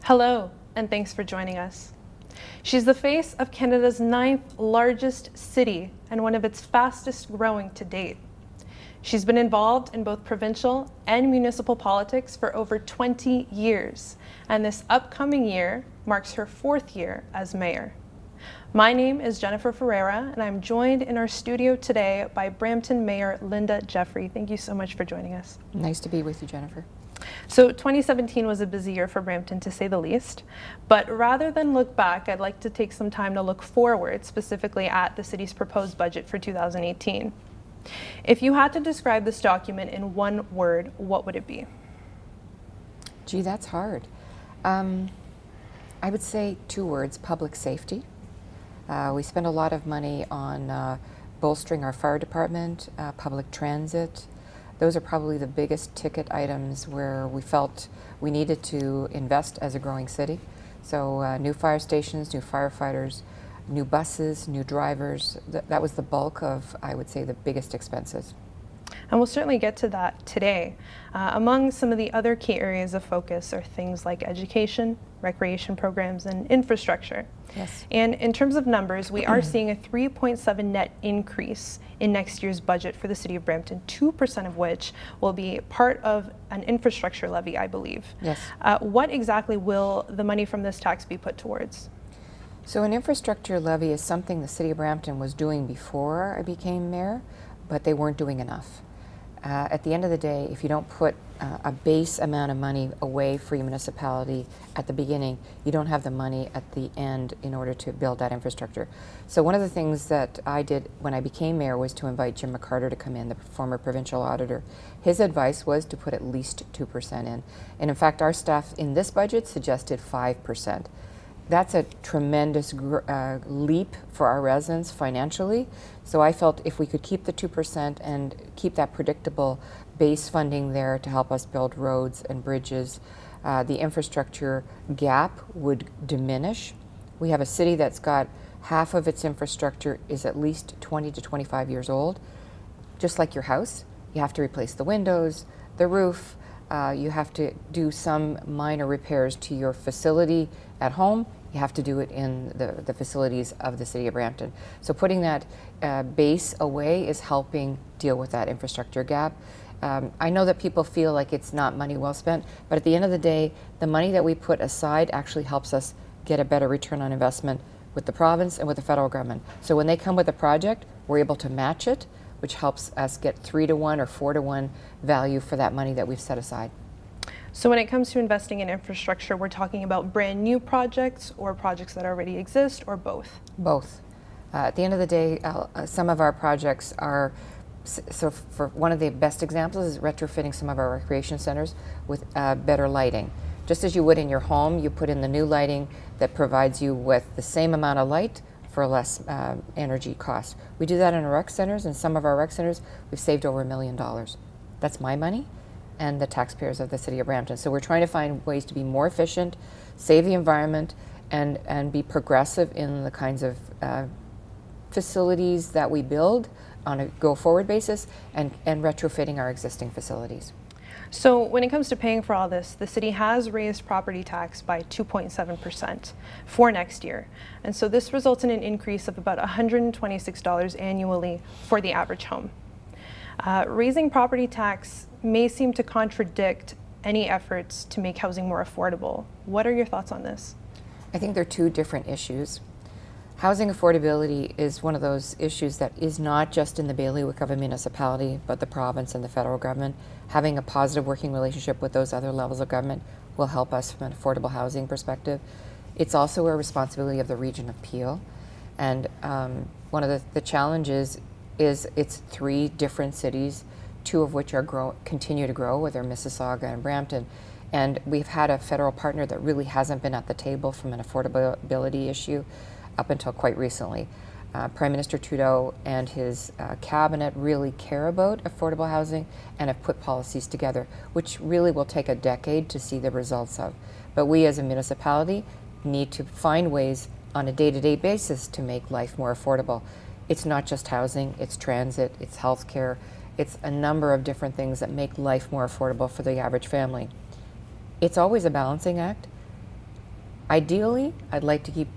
Hello, and thanks for joining us. She's the face of Canada's 9th largest city and one of its fastest growing to date. She's been involved in both provincial and municipal politics for over 20 years, and this upcoming year marks her 4th year as mayor. My name is Jennifer Ferreira, and I'm joined in our studio today by Brampton Mayor Linda Jeffrey. Thank you so much for joining us. Nice to be with you, Jennifer. So 2017 was a busy year for Brampton, to say the least, but rather than look back, I'd like to take some time to look forward, specifically at the city's proposed budget for 2018. If you had to describe this document in one word, what would it be? Gee, that's hard. I would say 2 words: public safety. We spend a lot of money on bolstering our fire department, public transit. Those are probably the biggest ticket items where we felt we needed to invest as a growing city. So new fire stations, new firefighters, new buses, new drivers. That was the bulk of, I would say, the biggest expenses. And we'll certainly get to that today. Among some of the other key areas of focus are things like education, recreation programs, and infrastructure. Yes. And in terms of numbers, we are seeing a 3.7 net increase in next year's budget for the City of Brampton, 2% of which will be part of an infrastructure levy, I believe. Yes. What exactly will the money from this tax be put towards? So an infrastructure levy is something the City of Brampton was doing before I became mayor, but they weren't doing enough. At the end of the day, if you don't put a base amount of money away for your municipality at the beginning, you don't have the money at the end in order to build that infrastructure. So one of the things that I did when I became mayor was to invite Jim McCarter to come in, the former provincial auditor. His advice was to put at least 2% in. And in fact, our staff in this budget suggested 5%. That's a tremendous leap for our residents financially. So I felt if we could keep the 2% and keep that predictable base funding there to help us build roads and bridges, the infrastructure gap would diminish. We have a city that's got half of its infrastructure is at least 20 to 25 years old. Just like your house, you have to replace the windows, the roof, you have to do some minor repairs to your facility at home. You have to do it in the facilities of the City of Brampton. So putting that base away is helping deal with that infrastructure gap. I know that people feel like it's not money well spent, but at the end of the day, the money that we put aside actually helps us get a better return on investment with the province and with the federal government. So when they come with a project, we're able to match it, which helps us get 3-to-1 or 4-to-1 value for that money that we've set aside. So when it comes to investing in infrastructure, we're talking about brand new projects or projects that already exist, or both? Both. At the end of the day, some of our projects are, so for one of the best examples is retrofitting some of our recreation centers with better lighting. Just as you would in your home, you put in the new lighting that provides you with the same amount of light for less energy cost. We do that in our rec centers, and some of our rec centers, we've saved over $1 million. That's my money and the taxpayers of the City of Brampton. So we're trying to find ways to be more efficient, save the environment, and be progressive in the kinds of facilities that we build on a go-forward basis, and retrofitting our existing facilities. So when it comes to paying for all this, the city has raised property tax by 2.7% for next year. And so this results in an increase of about $126 annually for the average home. Raising property tax may seem to contradict any efforts to make housing more affordable. What are your thoughts on this? I think they're 2 different issues. Housing affordability is one of those issues that is not just in the bailiwick of a municipality, but the province and the federal government. Having a positive working relationship with those other levels of government will help us from an affordable housing perspective. It's also a responsibility of the region of Peel. And one of the challenges is it's 3 different cities, 2 of which are continue to grow, whether Mississauga and Brampton. And we've had a federal partner that really hasn't been at the table from an affordability issue up until quite recently. Prime Minister Trudeau and his cabinet really care about affordable housing and have put policies together, which really will take a decade to see the results of. But we as a municipality need to find ways on a day-to-day basis to make life more affordable. It's not just housing, it's transit, it's healthcare, it's a number of different things that make life more affordable for the average family. It's always a balancing act. Ideally, I'd like to keep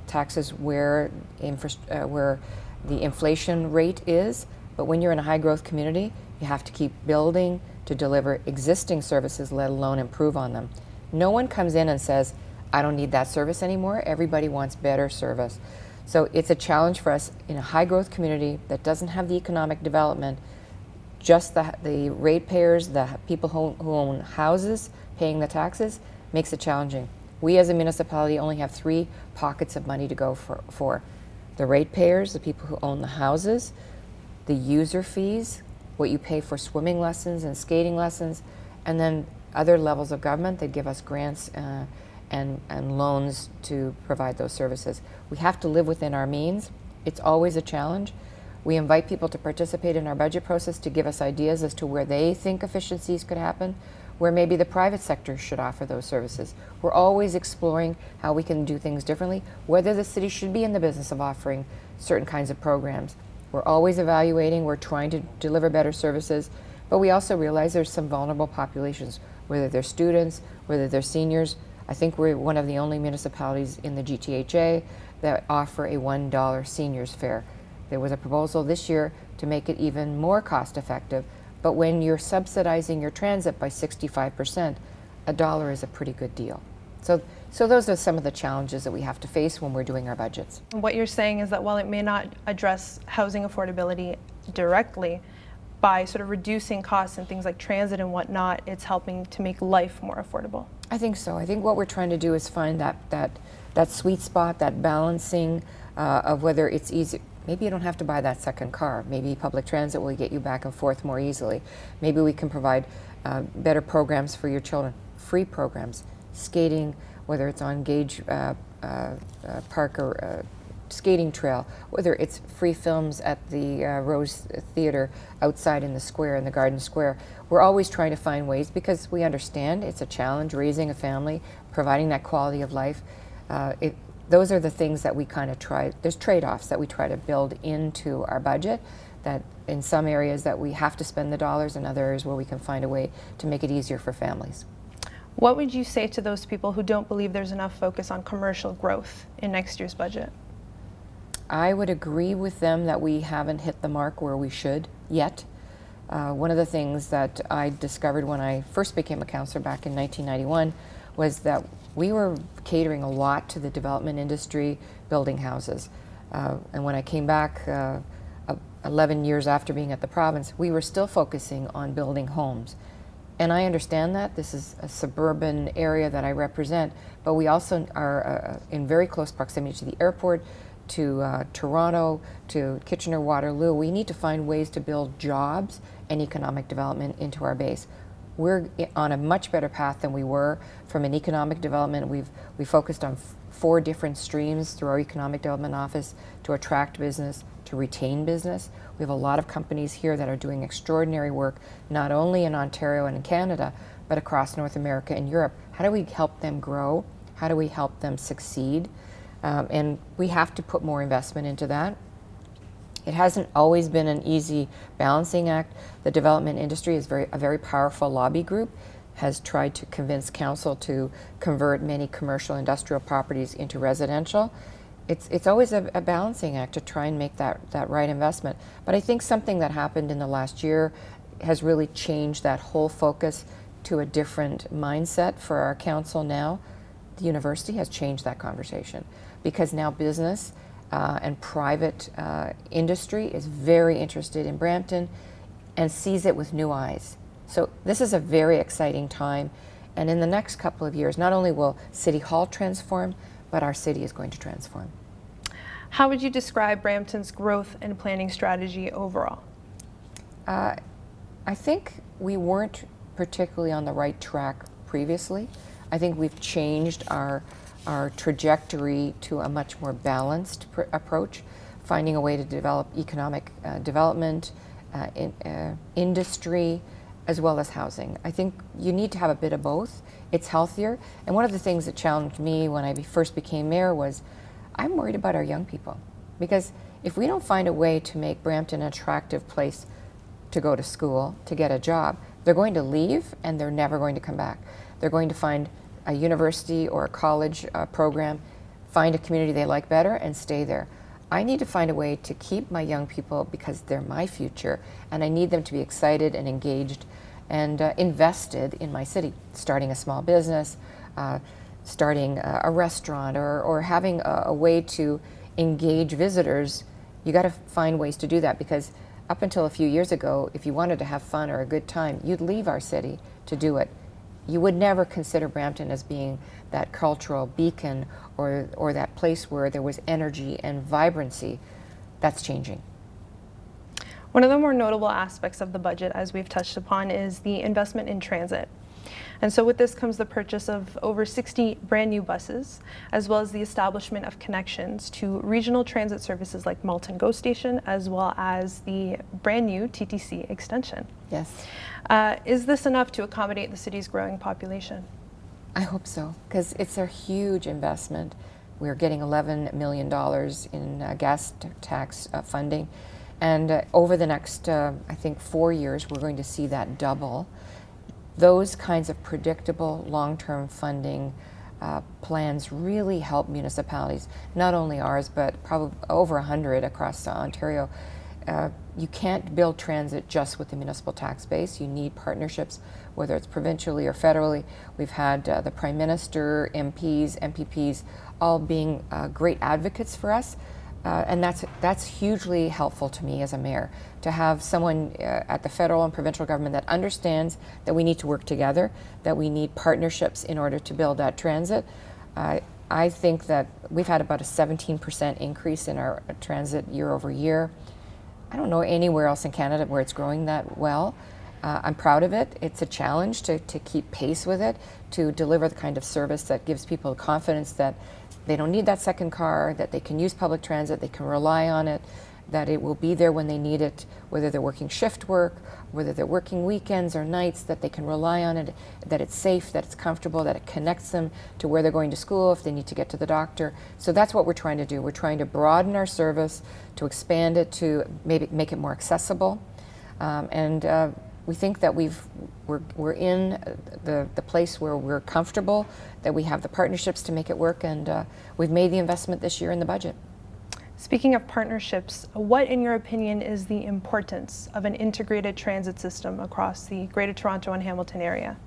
taxes where the inflation rate is, but when you're in a high growth community, you have to keep building to deliver existing services, let alone improve on them. No one comes in and says, I don't need that service anymore. Everybody wants better service. So it's a challenge for us in a high growth community that doesn't have the economic development. Just the ratepayers, the people who own houses paying the taxes, makes it challenging. We as a municipality only have 3 pockets of money to go for. The ratepayers, the people who own the houses, the user fees, what you pay for swimming lessons and skating lessons, and then other levels of government that give us grants and loans to provide those services. We have to live within our means. It's always a challenge. We invite people to participate in our budget process to give us ideas as to where they think efficiencies could happen, where maybe the private sector should offer those services. We're always exploring how we can do things differently, whether the city should be in the business of offering certain kinds of programs. We're always evaluating, we're trying to deliver better services, but we also realize there's some vulnerable populations, whether they're students, whether they're seniors. I think we're one of the only municipalities in the GTHA that offer a $1 seniors fare. There was a proposal this year to make it even more cost effective, but when you're subsidizing your transit by 65%, $1 is a pretty good deal. So those are some of the challenges that we have to face when we're doing our budgets. What you're saying is that while it may not address housing affordability directly, by sort of reducing costs and things like transit and whatnot, it's helping to make life more affordable. I think so. I think what we're trying to do is find that sweet spot, that balancing of whether it's easy. Maybe you don't have to buy that second car. Maybe public transit will get you back and forth more easily. Maybe we can provide better programs for your children, free programs, skating, whether it's on Gage Park or skating trail, whether it's free films at the Rose Theatre outside in the square, in the Garden Square. We're always trying to find ways, because we understand it's a challenge raising a family, providing that quality of life. Those are the things that we kind of try. There's trade-offs that we try to build into our budget, that in some areas that we have to spend the dollars, and other areas where we can find a way to make it easier for families. What would you say to those people who don't believe there's enough focus on commercial growth in next year's budget? I would agree with them that we haven't hit the mark where we should yet. One of the things that I discovered when I first became a councillor back in 1991 was that we were catering a lot to the development industry, building houses. And when I came back 11 years after being at the province, we were still focusing on building homes. And I understand that. This is a suburban area that I represent, but we also are in very close proximity to the airport, to Toronto, to Kitchener-Waterloo. We need to find ways to build jobs and economic development into our base. We're on a much better path than we were from an economic development. We focused on 4 different streams through our economic development office to attract business, to retain business. We have a lot of companies here that are doing extraordinary work, not only in Ontario and in Canada, but across North America and Europe. How do we help them grow? How do we help them succeed? And we have to put more investment into that. It hasn't always been an easy balancing act. The development industry is a very powerful lobby group, has tried to convince council to convert many commercial industrial properties into residential. It's always a balancing act to try and make that right investment. But I think something that happened in the last year has really changed that whole focus to a different mindset for our council now. The university has changed that conversation, because now business and private industry is very interested in Brampton and sees it with new eyes. So this is a very exciting time, and in the next couple of years, not only will City Hall transform, but our city is going to transform. How would you describe Brampton's growth and planning strategy overall? I think we weren't particularly on the right track previously. I think we've changed our trajectory to a much more balanced approach, finding a way to develop economic development, industry, as well as housing. I think you need to have a bit of both. It's healthier. And one of the things that challenged me when I first became mayor was, I'm worried about our young people. Because if we don't find a way to make Brampton an attractive place to go to school, to get a job, they're going to leave and they're never going to come back. They're going to find a university or a college program, find a community they like better and stay there. I need to find a way to keep my young people because they're my future, and I need them to be excited and engaged and invested in my city, starting a small business, starting a restaurant, or having a way to engage visitors. You got to find ways to do that, because up until a few years ago, if you wanted to have fun or a good time, you'd leave our city to do it. You would never consider Brampton as being that cultural beacon or that place where there was energy and vibrancy. That's changing. One of the more notable aspects of the budget, as we've touched upon, is the investment in transit. And so with this comes the purchase of over 60 brand new buses, as well as the establishment of connections to regional transit services like Malton GO Station, as well as the brand new TTC extension. Yes. Is this enough to accommodate the city's growing population? I hope so, because it's a huge investment. We're getting $11 million in gas tax funding. And over the next, I think, 4 years, we're going to see that double. Those kinds of predictable long-term funding plans really help municipalities, not only ours, but probably over 100 across Ontario. You can't build transit just with the municipal tax base. You need partnerships, whether it's provincially or federally. We've had the Prime Minister, MPs, MPPs, all being great advocates for us. And that's hugely helpful to me as a mayor, to have someone at the federal and provincial government that understands that we need to work together, that we need partnerships in order to build that transit. I think that we've had about a 17% increase in our transit year over year. I don't know anywhere else in Canada where it's growing that well. I'm proud of it. It's a challenge to keep pace with it, to deliver the kind of service that gives people confidence that they don't need that second car, that they can use public transit, they can rely on it, that it will be there when they need it, whether they're working shift work, whether they're working weekends or nights, that they can rely on it, that it's safe, that it's comfortable, that it connects them to where they're going to school if they need to get to the doctor. So that's what we're trying to do. We're trying to broaden our service, to expand it, to maybe make it more accessible. We think that we're in the place where we're comfortable, that we have the partnerships to make it work, and we've made the investment this year in the budget. Speaking of partnerships, what, in your opinion, is the importance of an integrated transit system across the Greater Toronto and Hamilton area?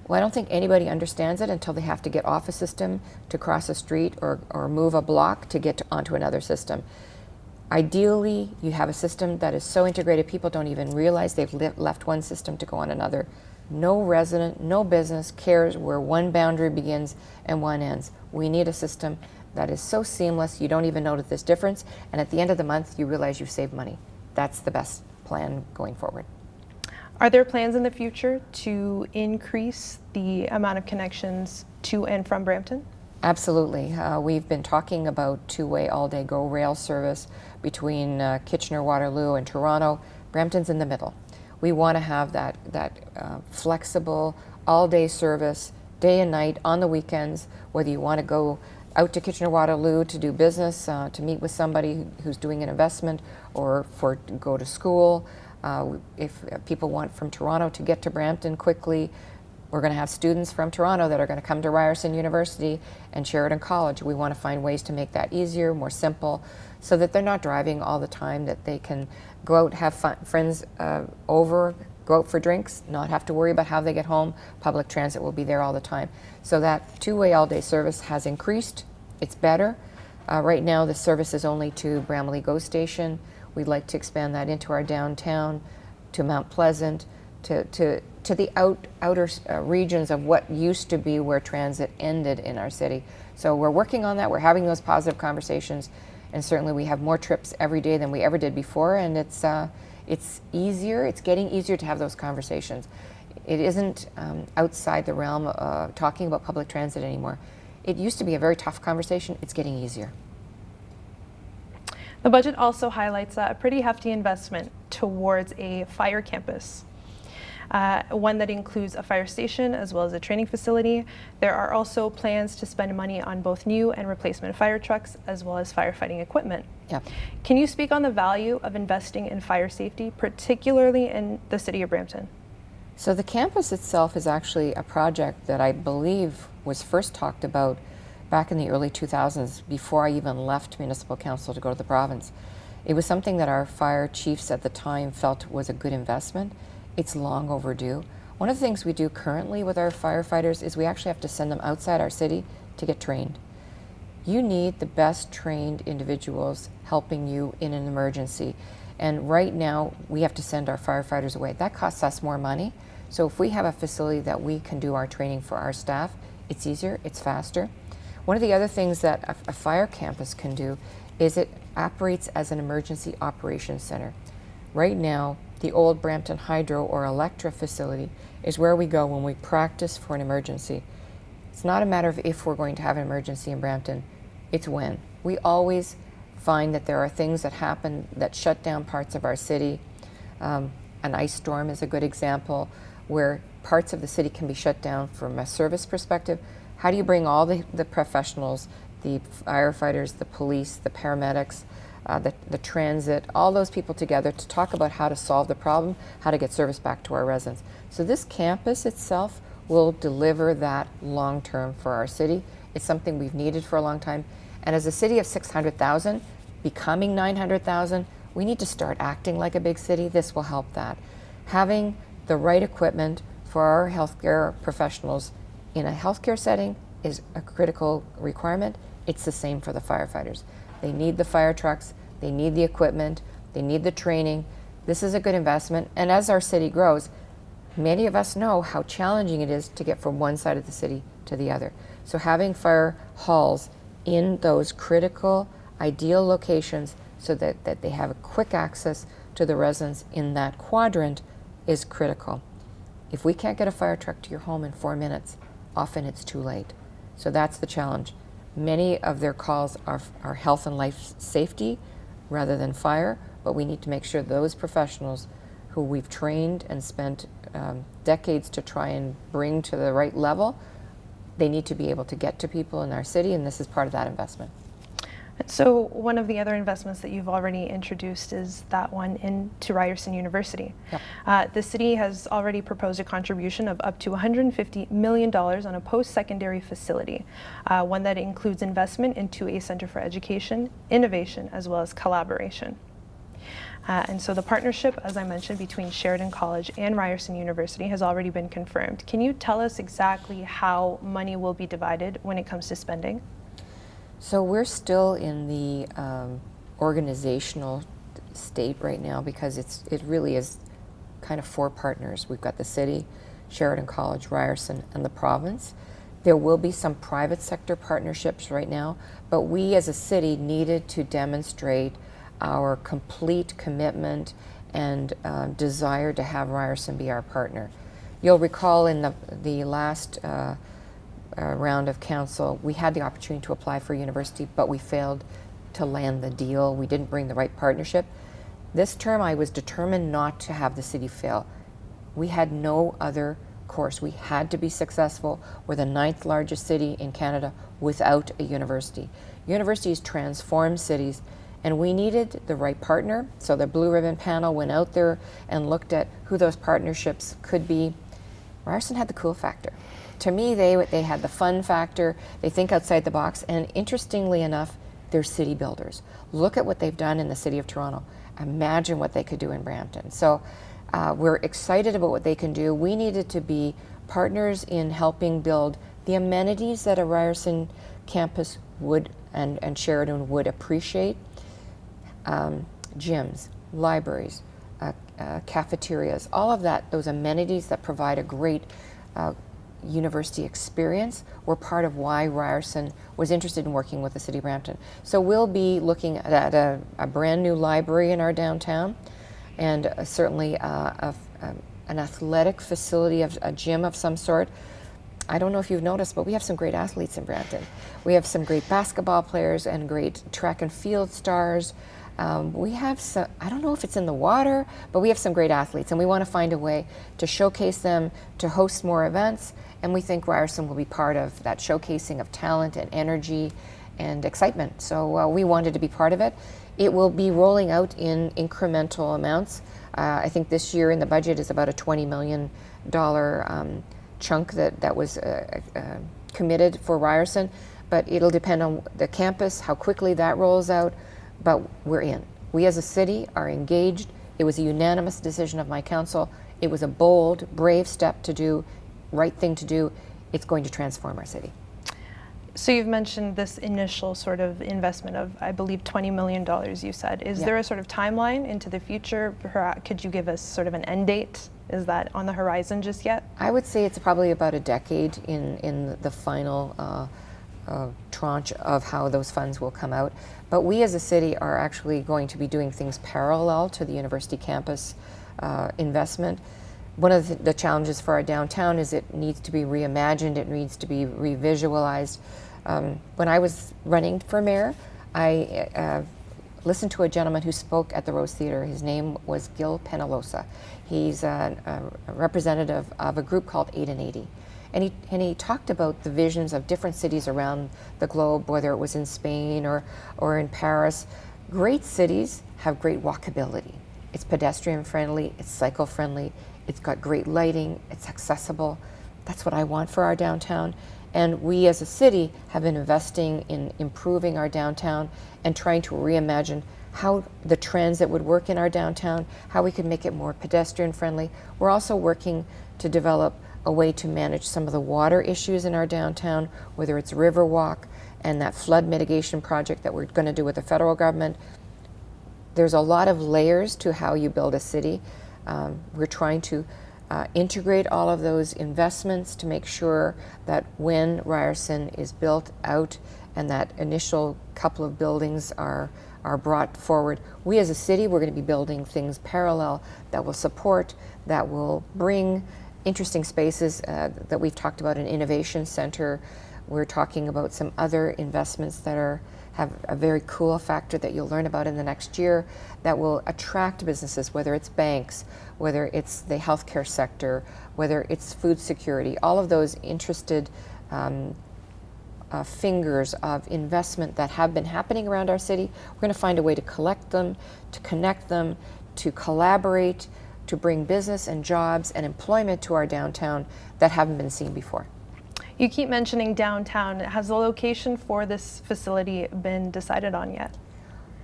Well, I don't think anybody understands it until they have to get off a system to cross a street or move a block to get onto another system. Ideally, you have a system that is so integrated people don't even realize they've left one system to go on another. No resident, no business cares where one boundary begins and one ends. We need a system that is so seamless you don't even notice this difference, and at the end of the month you realize you've saved money. That's the best plan going forward. Are there plans in the future to increase the amount of connections to and from Brampton? Absolutely. We've been talking about two-way all-day GO rail service between Kitchener-Waterloo and Toronto. Brampton's in the middle. We want to have that flexible all-day service, day and night, on the weekends, whether you want to go out to Kitchener-Waterloo to do business, to meet with somebody who's doing an investment, or to go to school. If people want from Toronto to get to Brampton quickly, we're going to have students from Toronto that are going to come to Ryerson University and Sheridan College. We want to find ways to make that easier, more simple, so that they're not driving all the time, that they can go out, have fun, friends over, go out for drinks, not have to worry about how they get home. Public transit will be there all the time. So that two-way all-day service has increased. It's better. Right now the service is only to Bramalea GO Station. We'd like to expand that into our downtown, to Mount Pleasant, to the outer regions of what used to be where transit ended in our city. So we're working on that. We're having those positive conversations, and certainly we have more trips every day than we ever did before, and it's easier. It's getting easier to have those conversations. It isn't outside the realm of talking about public transit anymore. It used to be a very tough conversation. It's getting easier. The budget also highlights a pretty hefty investment towards a fire campus. One that includes a fire station as well as a training facility. There are also plans to spend money on both new and replacement fire trucks as well as firefighting equipment. Yeah. Can you speak on the value of investing in fire safety, particularly in the city of Brampton? So the campus itself is actually a project that I believe was first talked about back in the early 2000s, before I even left municipal council to go to the province. It was something that our fire chiefs at the time felt was a good investment. It's long overdue. One of the things we do currently with our firefighters is we actually have to send them outside our city to get trained. You need the best trained individuals helping you in an emergency. And right now, we have to send our firefighters away. That costs us more money. So if we have a facility that we can do our training for our staff, it's easier, it's faster. One of the other things that a fire campus can do is it operates as an emergency operations center. Right now, the old Brampton Hydro or Electra facility is where we go when we practice for an emergency. It's not a matter of if we're going to have an emergency in Brampton, it's when. We always find that there are things that happen that shut down parts of our city. An ice storm is a good example where parts of the city can be shut down from a service perspective. How do you bring all the professionals, the firefighters, the police, the paramedics, the transit, all those people together to talk about how to solve the problem, how to get service back to our residents. So this campus itself will deliver that long term for our city. It's something we've needed for a long time. And as a city of 600,000, becoming 900,000, we need to start acting like a big city. This will help that. Having the right equipment for our healthcare professionals in a healthcare setting is a critical requirement. It's the same for the firefighters. They need the fire trucks, they need the equipment, they need the training. This is a good investment. And as our city grows, many of us know how challenging it is to get from one side of the city to the other. So having fire halls in those critical, ideal locations so that they have a quick access to the residents in that quadrant is critical. If we can't get a fire truck to your home in 4 minutes, often it's too late. So that's the challenge. Many of their calls are health and life safety rather than fire, but we need to make sure those professionals who we've trained and spent decades to try and bring to the right level, they need to be able to get to people in our city, and this is part of that investment. So one of the other investments that you've already introduced is that one into Ryerson University. Yep. The city has already proposed a contribution of up to $150 million on a post-secondary facility, one that includes investment into a center for education, innovation, as well as collaboration. And so the partnership, as I mentioned, between Sheridan College and Ryerson University has already been confirmed. Can you tell us exactly how money will be divided when it comes to spending? So we're still in the organizational state right now because it really is kind of 4 partners. We've got the city, Sheridan College, Ryerson, and the province. There will be some private sector partnerships right now, but we as a city needed to demonstrate our complete commitment and desire to have Ryerson be our partner. You'll recall in the last round of council, we had the opportunity to apply for a university, but we failed to land the deal. We didn't bring the right partnership. This term, I was determined not to have the city fail. We had no other course. We had to be successful. We're the 9th largest city in Canada without a university. Universities transform cities, and we needed the right partner. So the Blue Ribbon panel went out there and looked at who those partnerships could be. Ryerson had the cool factor. To me, they had the fun factor. They think outside the box, and interestingly enough, they're city builders. Look at what they've done in the city of Toronto. Imagine what they could do in Brampton. So we're excited about what they can do. We needed to be partners in helping build the amenities that a Ryerson campus would and Sheridan would appreciate. Gyms, libraries, cafeterias, all of that, those amenities that provide a great university experience were part of why Ryerson was interested in working with the City of Brampton. So we'll be looking at a brand new library in our downtown, and certainly an athletic facility, of a gym of some sort. I don't know if you've noticed, but we have some great athletes in Brampton. We have some great basketball players and great track and field stars. We have some, I don't know if it's in the water, but we have some great athletes, and we want to find a way to showcase them, to host more events, and we think Ryerson will be part of that showcasing of talent and energy and excitement. So we wanted to be part of it. It will be rolling out in incremental amounts. I think this year in the budget is about a $20 million chunk that was committed for Ryerson, but it'll depend on the campus, how quickly that rolls out, but we're in. We as a city are engaged. It was a unanimous decision of my council. It was a bold, brave step to do, right thing to do. It's going to transform our city. So you've mentioned this initial sort of investment of, I believe, $20 million, you said. Is there a sort of timeline into the future? Could you give us sort of an end date? Is that on the horizon just yet? I would say it's probably about a decade in the final tranche of how those funds will come out. But we as a city are actually going to be doing things parallel to the university campus investment. One of the challenges for our downtown is it needs to be reimagined, it needs to be revisualized. When I was running for mayor, I listened to a gentleman who spoke at the Rose Theatre. His name was Gil Penalosa. He's a representative of a group called 8 and 80. And he talked about the visions of different cities around the globe, whether it was in Spain or in Paris. Great cities have great walkability. It's pedestrian friendly, it's cycle friendly, it's got great lighting, it's accessible. That's what I want for our downtown. And we as a city have been investing in improving our downtown and trying to reimagine how the transit would work in our downtown, how we could make it more pedestrian friendly. We're also working to develop a way to manage some of the water issues in our downtown, whether it's Riverwalk and that flood mitigation project that we're going to do with the federal government. There's a lot of layers to how you build a city. We're trying to integrate all of those investments to make sure that when Ryerson is built out and that initial couple of buildings are brought forward, we as a city, we're going to be building things parallel that will support, that will bring interesting spaces that we've talked about, an innovation center. We're talking about some other investments that have a very cool factor that you'll learn about in the next year that will attract businesses, whether it's banks, whether it's the healthcare sector, whether it's food security, all of those interested fingers of investment that have been happening around our city. We're going to find a way to collect them, to connect them, to collaborate, to bring business and jobs and employment to our downtown that haven't been seen before. You keep mentioning downtown. Has the location for this facility been decided on yet?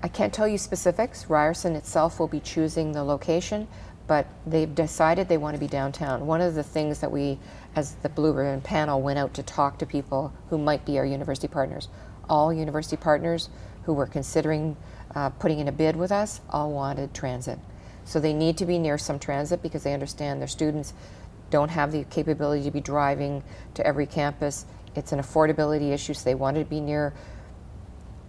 I can't tell you specifics. Ryerson itself will be choosing the location, but they've decided they want to be downtown. One of the things that we, as the Blue Ribbon panel, went out to talk to people who might be our university partners. All university partners who were considering putting in a bid with us all wanted transit. So they need to be near some transit because they understand their students don't have the capability to be driving to every campus. It's an affordability issue, so they want to be near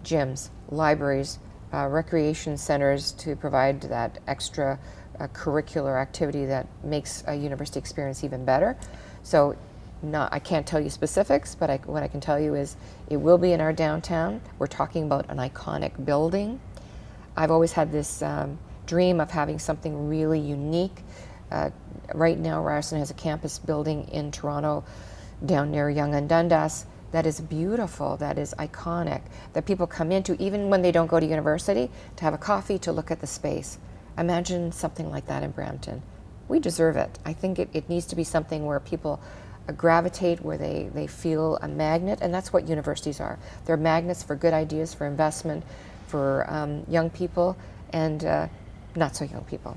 gyms, libraries, recreation centers to provide that extra curricular activity that makes a university experience even better. So I can't tell you specifics, but what I can tell you is it will be in our downtown. We're talking about an iconic building. I've always had this dream of having something really unique. Right now, Ryerson has a campus building in Toronto, down near Yonge and Dundas, that is beautiful, that is iconic, that people come into even when they don't go to university, to have a coffee, to look at the space. Imagine something like that in Brampton. We deserve it. I think it needs to be something where people gravitate, where they feel a magnet, and that's what universities are. They're magnets for good ideas, for investment, for young people, and not so young people.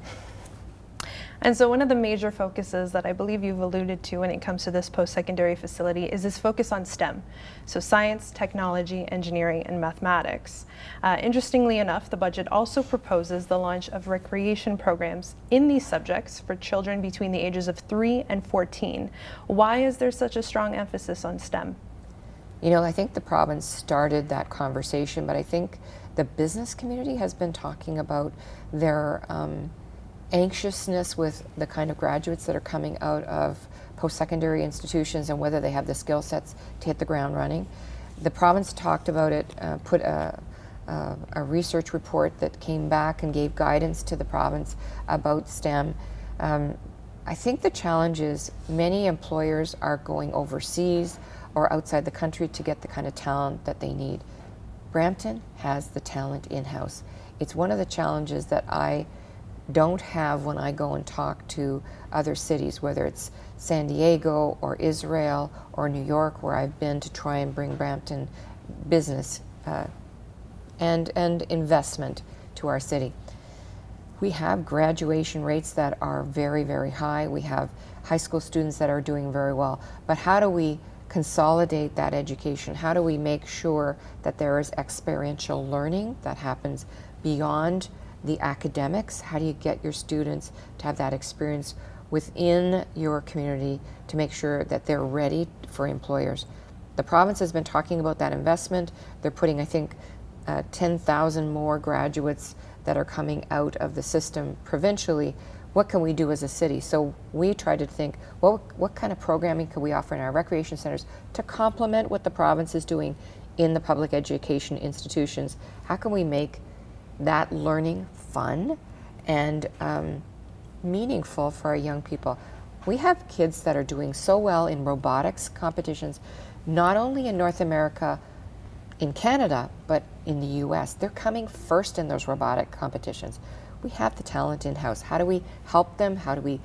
And so one of the major focuses that I believe you've alluded to when it comes to this post-secondary facility is this focus on STEM, so science, technology, engineering, and mathematics. Interestingly enough, the budget also proposes the launch of recreation programs in these subjects for children between the ages of 3 and 14. Why is there such a strong emphasis on STEM? You know, I think the province started that conversation, but I think the business community has been talking about their anxiousness with the kind of graduates that are coming out of post-secondary institutions and whether they have the skill sets to hit the ground running. The province talked about it, put a research report that came back and gave guidance to the province about STEM. I think the challenge is many employers are going overseas or outside the country to get the kind of talent that they need. Brampton has the talent in-house. It's one of the challenges that I don't have when I go and talk to other cities, whether it's San Diego or Israel or New York, where I've been to try and bring Brampton business and investment to our city. We have graduation rates that are very, very high. We have high school students that are doing very well. But how do we consolidate that education? How do we make sure that there is experiential learning that happens beyond the academics? How do you get your students to have that experience within your community to make sure that they're ready for employers? The province has been talking about that investment. They're putting, I think, 10,000 more graduates that are coming out of the system provincially. What can we do as a city? So we try to think, well, what kind of programming can we offer in our recreation centers to complement what the province is doing in the public education institutions? How can we make that learning fun and meaningful for our young people? We have kids that are doing so well in robotics competitions, not only in North America, in Canada, but in the US. They're coming first in those robotic competitions. We have the talent in-house. How do we help them? How do we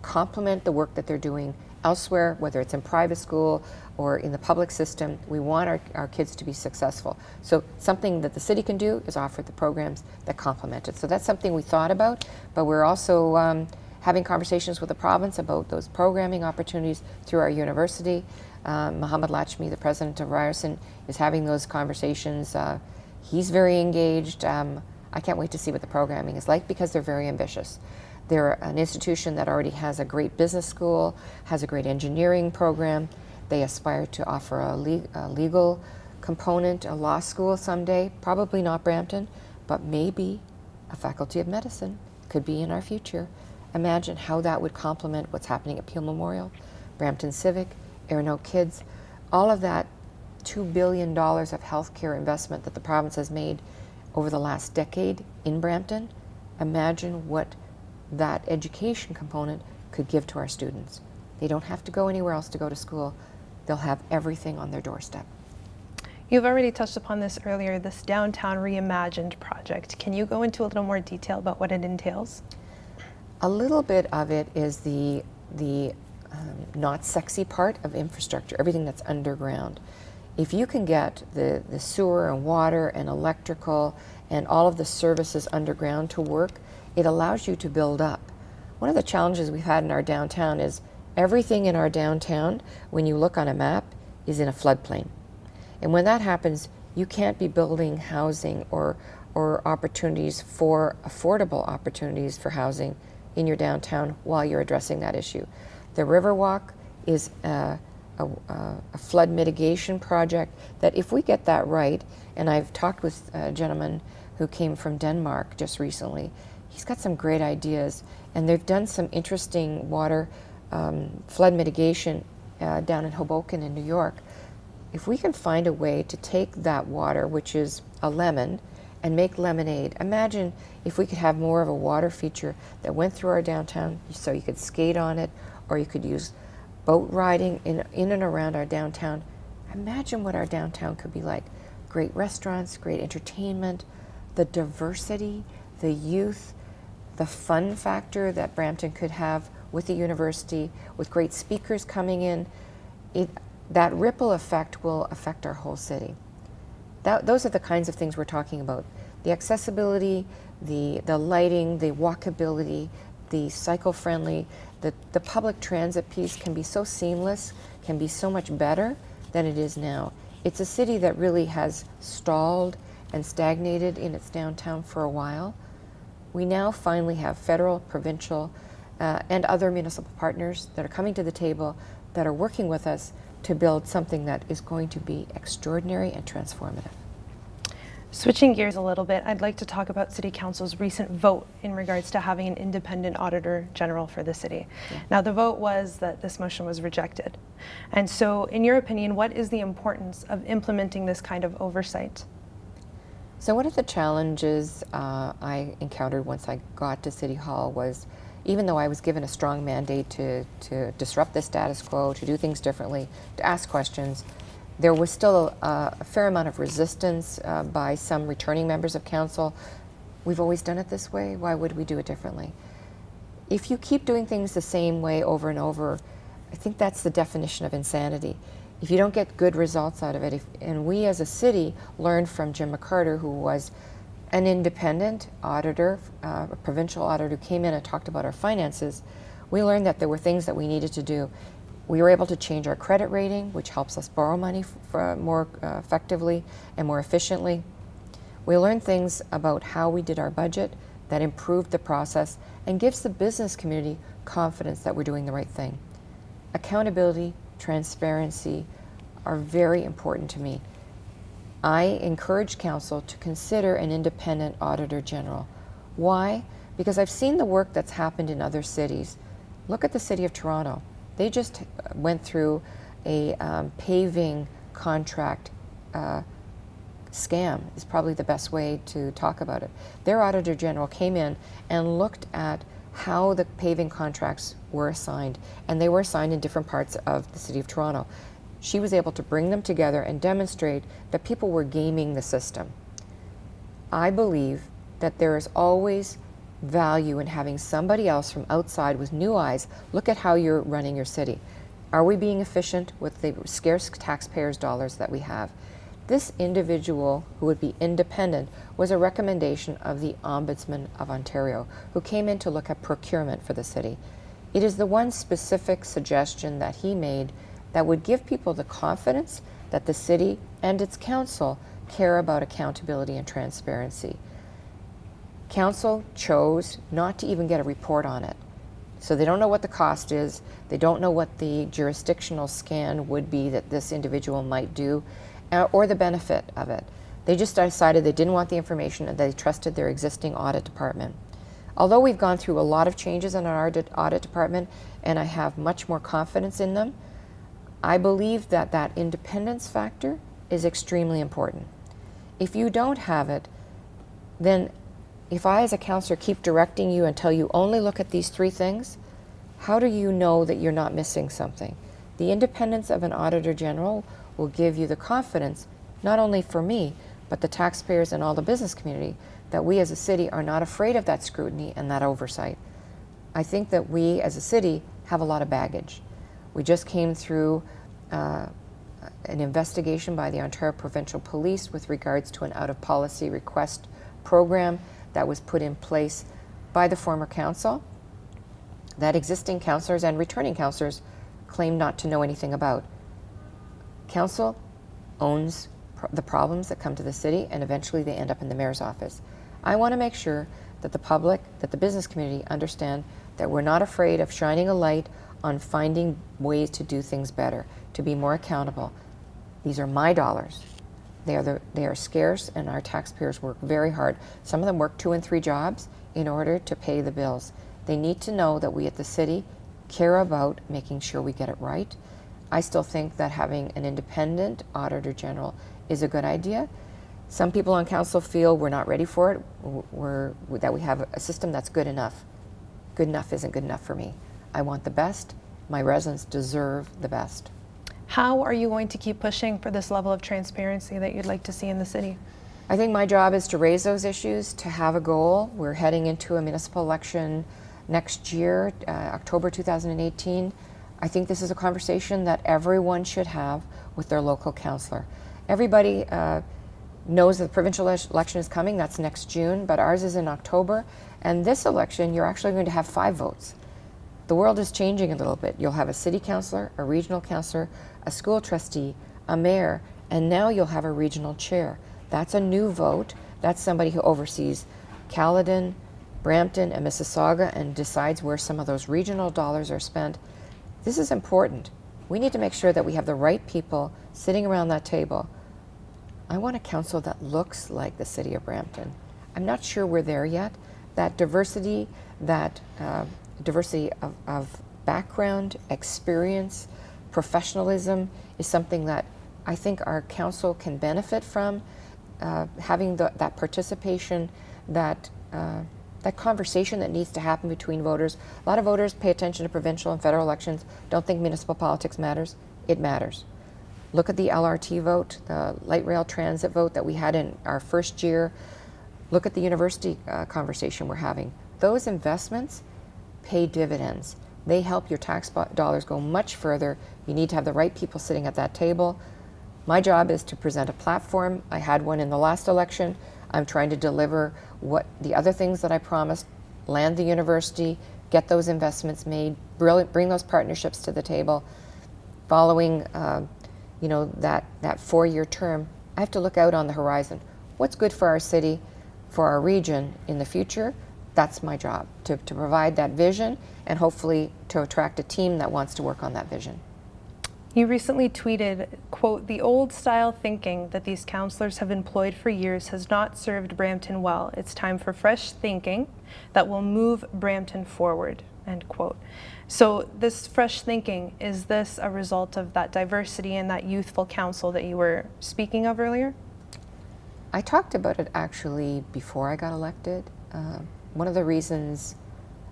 complement the work that they're doing elsewhere, whether it's in private school or in the public system? We want our kids to be successful. So something that the city can do is offer the programs that complement it. So that's something we thought about, but we're also having conversations with the province about those programming opportunities through our university. Mohammed Lachmi, the president of Ryerson, is having those conversations. He's very engaged. I can't wait to see what the programming is like because they're very ambitious. They're an institution that already has a great business school, has a great engineering program. They aspire to offer a legal component, a law school someday, probably not Brampton, but maybe a faculty of medicine could be in our future. Imagine how that would complement what's happening at Peel Memorial, Brampton Civic, Arano Kids, all of that $2 billion of healthcare investment that the province has made over the last decade in Brampton. Imagine what that education component could give to our students. They don't have to go anywhere else to go to school. They'll have everything on their doorstep. You've already touched upon this earlier, this Downtown Reimagined project. Can you go into a little more detail about what it entails? A little bit of it is the not sexy part of infrastructure, everything that's underground. If you can get the sewer and water and electrical and all of the services underground to work, it allows you to build up. One of the challenges we've had in our downtown is everything in our downtown, when you look on a map, is in a floodplain. And when that happens, you can't be building housing or opportunities for affordable opportunities for housing in your downtown while you're addressing that issue. The Riverwalk is a flood mitigation project that if we get that right, and I've talked with a gentleman who came from Denmark just recently, he's got some great ideas, and they've done some interesting water flood mitigation down in Hoboken in New York. If we can find a way to take that water, which is a lemon, and make lemonade. Imagine if we could have more of a water feature that went through our downtown so you could skate on it, or you could use boat riding in and around our downtown. Imagine what our downtown could be like. Great restaurants, great entertainment, the diversity, the youth, the fun factor that Brampton could have with the university, with great speakers coming in. That ripple effect will affect our whole city. Those are the kinds of things we're talking about. The accessibility, the lighting, the walkability, the cycle-friendly, the public transit piece can be so seamless, can be so much better than it is now. It's a city that really has stalled and stagnated in its downtown for a while. We now finally have federal, provincial, and other municipal partners that are coming to the table that are working with us to build something that is going to be extraordinary and transformative. Switching gears a little bit, I'd like to talk about City Council's recent vote in regards to having an independent Auditor General for the city. Yeah. Now, the vote was that this motion was rejected. And so, in your opinion, what is the importance of implementing this kind of oversight? So one of the challenges I encountered once I got to City Hall was, even though I was given a strong mandate to disrupt the status quo, to do things differently, to ask questions, There was still a fair amount of resistance by some returning members of council. We've always done it this way. Why would we do it differently? If you keep doing things the same way over and over, I think that's the definition of insanity. If you don't get good results out of it, and we as a city learned from Jim McCarter, who was an independent auditor, a provincial auditor who came in and talked about our finances, we learned that there were things that we needed to do. We were able to change our credit rating, which helps us borrow money more effectively and more efficiently. We learned things about how we did our budget that improved the process and gives the business community confidence that we're doing the right thing. Accountability, transparency are very important to me. I encourage council to consider an independent Auditor General. Why? Because I've seen the work that's happened in other cities. Look at the City of Toronto. They just went through a paving contract scam is probably the best way to talk about it. Their Auditor General came in and looked at how the paving contracts were assigned, and they were assigned in different parts of the City of Toronto. She was able to bring them together and demonstrate that people were gaming the system. I believe that there is always value in having somebody else from outside with new eyes look at how you're running your city. Are we being efficient with the scarce taxpayers' dollars that we have? This individual, who would be independent, was a recommendation of the Ombudsman of Ontario, who came in to look at procurement for the city. It is the one specific suggestion that he made that would give people the confidence that the city and its council care about accountability and transparency. Council chose not to even get a report on it. So they don't know what the cost is. They don't know what the jurisdictional scan would be that this individual might do, or the benefit of it. They just decided they didn't want the information and they trusted their existing audit department. Although we've gone through a lot of changes in our audit department and I have much more confidence in them, I believe that that independence factor is extremely important. If you don't have it, then if I as a councillor keep directing you and tell you only look at these three things, how do you know that you're not missing something? The independence of an Auditor General will give you the confidence, not only for me, but the taxpayers and all the business community, that we as a city are not afraid of that scrutiny and that oversight. I think that we as a city have a lot of baggage. We just came through an investigation by the Ontario Provincial Police with regards to an out-of-policy request program that was put in place by the former council that existing councillors and returning councillors claim not to know anything about. Council owns the problems that come to the city, and eventually they end up in the mayor's office. I want to make sure that the public, that the business community understand that we're not afraid of shining a light on finding ways to do things better, to be more accountable. These are my dollars. They are scarce, and our taxpayers work very hard. Some of them work 2 and 3 jobs in order to pay the bills. They need to know that we at the city care about making sure we get it right. I still think that having an independent Auditor General is a good idea. Some people on council feel we're not ready for it, that we have a system that's good enough. Good enough isn't good enough for me. I want the best. My residents deserve the best. How are you going to keep pushing for this level of transparency that you'd like to see in the city? I think my job is to raise those issues, to have a goal. We're heading into a municipal election next year, October 2018. I think this is a conversation that everyone should have with their local councillor. Everybody knows that the provincial election is coming, that's next June, but ours is in October. And this election, you're actually going to have 5 votes. The world is changing a little bit. You'll have a city councillor, a regional councillor, a school trustee, a mayor, and now you'll have a regional chair. That's a new vote. That's somebody who oversees Caledon, Brampton, and Mississauga and decides where some of those regional dollars are spent. This is important. We need to make sure that we have the right people sitting around that table. I want a council that looks like the city of Brampton. I'm not sure we're there yet. That diversity, diversity of background, experience, professionalism is something that I think our council can benefit from. Having that participation, that conversation that needs to happen between voters. A lot of voters pay attention to provincial and federal elections, don't think municipal politics matters. It matters. Look at the LRT vote, the light rail transit vote that we had in our first year. Look at the university conversation we're having. Those investments pay dividends. They help your tax dollars go much further. You need to have the right people sitting at that table. My job is to present a platform. I had one in the last election. I'm trying to deliver what the other things that I promised, land the university, get those investments made, bring those partnerships to the table. Following that 4-year term, I have to look out on the horizon. What's good for our city, for our region in the future? That's my job, to provide that vision and hopefully to attract a team that wants to work on that vision. You recently tweeted, quote, "The old style thinking that these councillors have employed for years has not served Brampton well. It's time for fresh thinking that will move Brampton forward," end quote. So this fresh thinking, is this a result of that diversity and that youthful council that you were speaking of earlier? I talked about it actually before I got elected. One of the reasons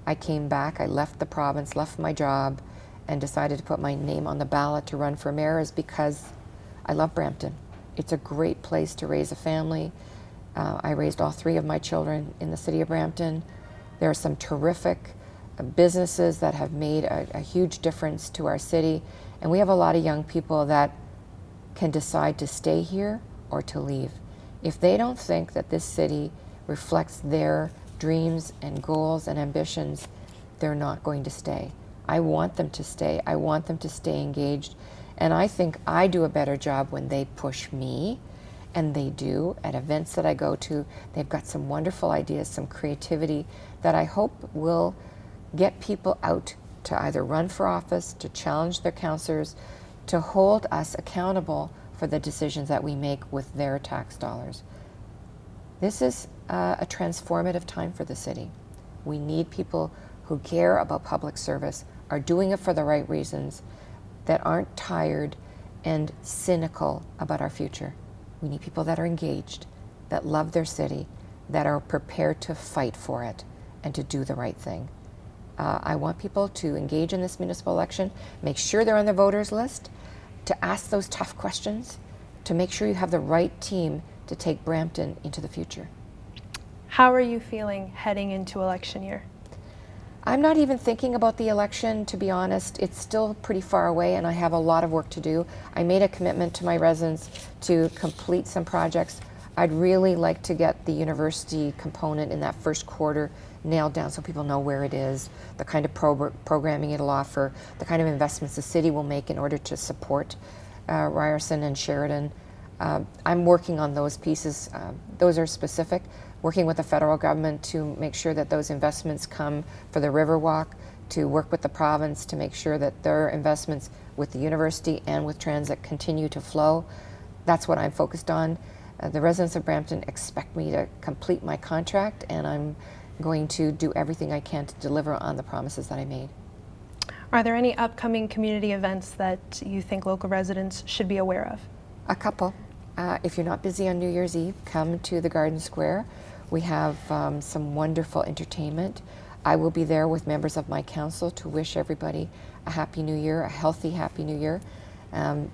I came back, I left the province, left my job, and decided to put my name on the ballot to run for mayor is because I love Brampton. It's a great place to raise a family. I raised all 3 of my children in the city of Brampton. There are some terrific businesses that have made a huge difference to our city, and we have a lot of young people that can decide to stay here or to leave. If they don't think that this city reflects their dreams and goals and ambitions, they're not going to stay. I want them to stay. I want them to stay engaged. And I think I do a better job when they push me, and they do at events that I go to. They've got some wonderful ideas, some creativity that I hope will get people out to either run for office, to challenge their councillors, to hold us accountable for the decisions that we make with their tax dollars. This is a transformative time for the city. We need people who care about public service, are doing it for the right reasons, that aren't tired and cynical about our future. We need people that are engaged, that love their city, that are prepared to fight for it and to do the right thing. I want people to engage in this municipal election, make sure they're on the voters list, to ask those tough questions, to make sure you have the right team to take Brampton into the future. How are you feeling heading into election year? I'm not even thinking about the election, to be honest. It's still pretty far away and I have a lot of work to do. I made a commitment to my residents to complete some projects. I'd really like to get the university component in that first quarter nailed down so people know where it is, the kind of programming it'll offer, the kind of investments the city will make in order to support Ryerson and Sheridan. I'm working on those pieces. Those are specific. Working with the federal government to make sure that those investments come for the Riverwalk, to work with the province to make sure that their investments with the university and with transit continue to flow. That's what I'm focused on. The residents of Brampton expect me to complete my contract, and I'm going to do everything I can to deliver on the promises that I made. Are there any upcoming community events that you think local residents should be aware of? A couple. If you're not busy on New Year's Eve, come to the Garden Square. We have some wonderful entertainment. I will be there with members of my council to wish everybody a Happy New Year, a healthy Happy New Year.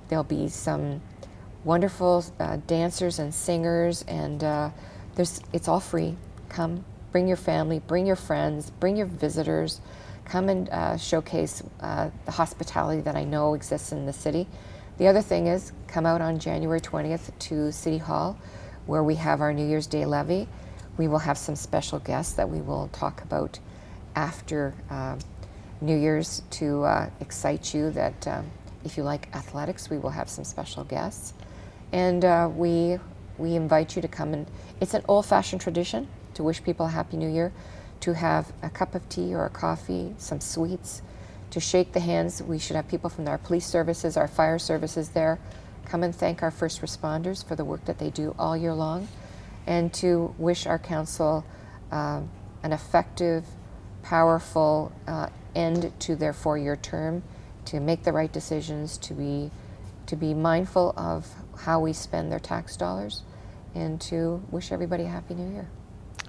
There'll be some wonderful dancers and singers, and it's all free. Come, bring your family, bring your friends, bring your visitors. Come and showcase the hospitality that I know exists in the city. The other thing is, come out on January 20th to City Hall, where we have our New Year's Day levy. We will have some special guests that we will talk about after New Year's to excite you that if you like athletics, we will have some special guests. And we invite you to come, and it's an old-fashioned tradition to wish people a Happy New Year, to have a cup of tea or a coffee, some sweets, to shake the hands. We should have people from our police services, our fire services there. Come and thank our first responders for the work that they do all year long, and to wish our council an effective, powerful end to their 4-year term, to make the right decisions, to be mindful of how we spend their tax dollars, and to wish everybody a Happy New Year.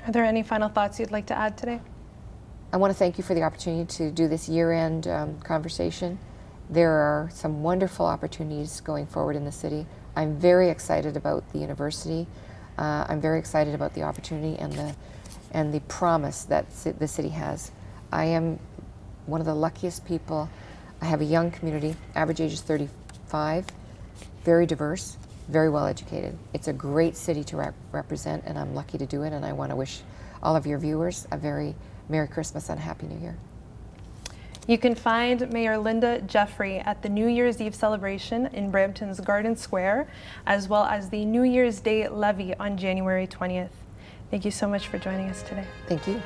Are there any final thoughts you'd like to add today? I want to thank you for the opportunity to do this year-end conversation, There are some wonderful opportunities going forward in the city. I'm very excited about the university. I'm very excited about the opportunity and the promise that the city has. I am one of the luckiest people. I have a young community, average age is 35, very diverse, very well educated. It's a great city to represent, and I'm lucky to do it, and I want to wish all of your viewers a very Merry Christmas and Happy New Year. You can find Mayor Linda Jeffrey at the New Year's Eve celebration in Brampton's Garden Square, as well as the New Year's Day levy on January 20th. Thank you so much for joining us today. Thank you.